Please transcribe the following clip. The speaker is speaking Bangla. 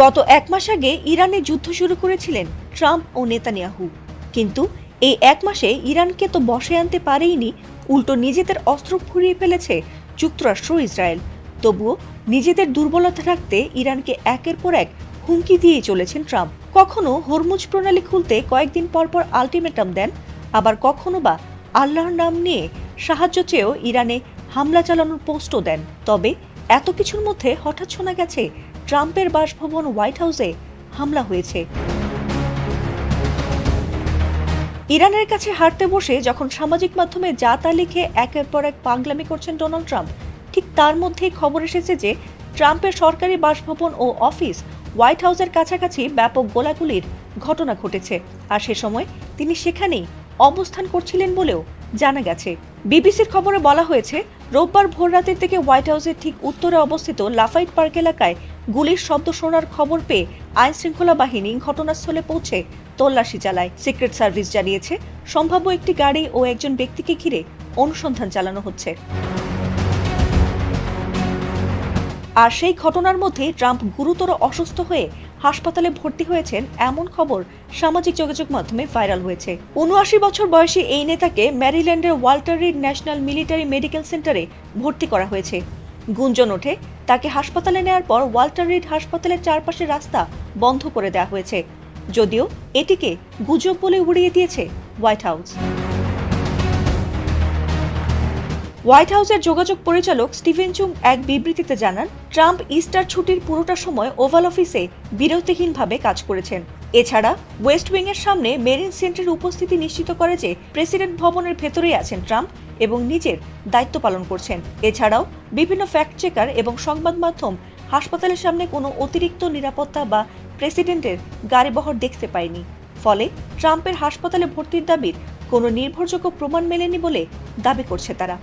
গত এক মাস আগে ইরানে যুদ্ধ শুরু করেছিলেন ট্রাম্প ও নেতানিয়াহু, কিন্তু এই এক মাসে ইরানকে তো বশে আনতে পারেইনি, উল্টো নিজেদের অস্ত্র ফুরিয়ে ফেলেছে যুক্তরাষ্ট্র ইসরায়েল। তবুও নিজেদের দুর্বলতা রাখতে ইরানকে একের পর এক হুমকি দিয়ে চলেছেন ট্রাম্প। কখনো হরমুজ প্রণালী খুলতে কয়েকদিন পর পর আলটিমেটাম দেন, আবার কখনো বা আল্লাহর নাম নিয়ে সাহায্য চেয়েও ইরানে হামলা চালানোর পোস্টও দেন। তবে এত কিছুর মধ্যে হঠাৎ শোনা গেছে ট্রাম্পের বাসভবন হোয়াইট হাউসে হামলা হয়েছে। ইরানের কাছে হারতে বসে যখন সামাজিক মাধ্যমে যা তা লিখে একের পর এক পাগলামি করছেন ডোনাল্ড ট্রাম্প, ঠিক তার মধ্যেই খবর এসেছে যে ট্রাম্পের সরকারি বাসভবন ও অফিস হোয়াইট হাউসের কাছাকাছি ব্যাপক গোলাগুলির ঘটনা ঘটেছে, আর সে সময় তিনি সেখানেই অবস্থান করছিলেন বলেও জানা গেছে। বিবিসির খবরে বলা হয়েছে, রোববার ভোররাতের দিকে হোয়াইট হাউসের ঠিক উত্তরে অবস্থিত লাফাইট পার্ক এলাকায় গুলির শব্দ শোনার খবর পেয়ে আইনশৃঙ্খলা বাহিনী ঘটনাস্থলে পৌঁছে তল্লাশি চালায়। সিক্রেট সার্ভিস জানিয়েছে, সম্ভাব্য একটি গাড়ি ও একজন ব্যক্তিকে ঘিরে অনুসন্ধান চালানো হচ্ছে। আর সেই ঘটনার মধ্যেই ট্রাম্প গুরুতর অসুস্থ হয়ে হাসপাতালে ভর্তি হয়েছেন এমন খবর সামাজিক যোগাযোগ মাধ্যমে ভাইরাল হয়েছে। ৭৯ বছর বয়সী এই নেতাকে ম্যারিল্যান্ডের Walter Reed National Military Medical সেন্টারে ভর্তি করা হয়েছে। গুঞ্জন ওঠে, তাকে হাসপাতালে নেওয়ার পর ওয়াল্টার রিড হাসপাতালের চারপাশের রাস্তা বন্ধ করে দেওয়া হয়েছে, যদিও এটিকে গুজব বলে উড়িয়ে দিয়েছে হোয়াইট হাউস। হোয়াইট হাউসের যোগাযোগ পরিচালক স্টিভেন চুং এক বিবৃতিতে জানান, ট্রাম্প ইস্টার ছুটির পুরোটা সময় ওভাল অফিসে বিরতিহীনভাবে কাজ করেছেন। এছাড়া ওয়েস্ট উইং এর সামনে মেরিন সেন্টারের উপস্থিতি নিশ্চিত করে যে প্রেসিডেন্ট ভবনের ভেতরেই আছেন ট্রাম্প এবং নিজের দায়িত্ব পালন করছেন। এছাড়াও বিভিন্ন ফ্যাক্ট চেকার এবং সংবাদ মাধ্যম হাসপাতালের সামনে কোনো অতিরিক্ত নিরাপত্তা বা প্রেসিডেন্টের গাড়িবহর দেখতে পায়নি। ফলে ট্রাম্পের হাসপাতালে ভর্তির দাবির কোনো নির্ভরযোগ্য প্রমাণ মেলেনি বলে দাবি করছে তারা।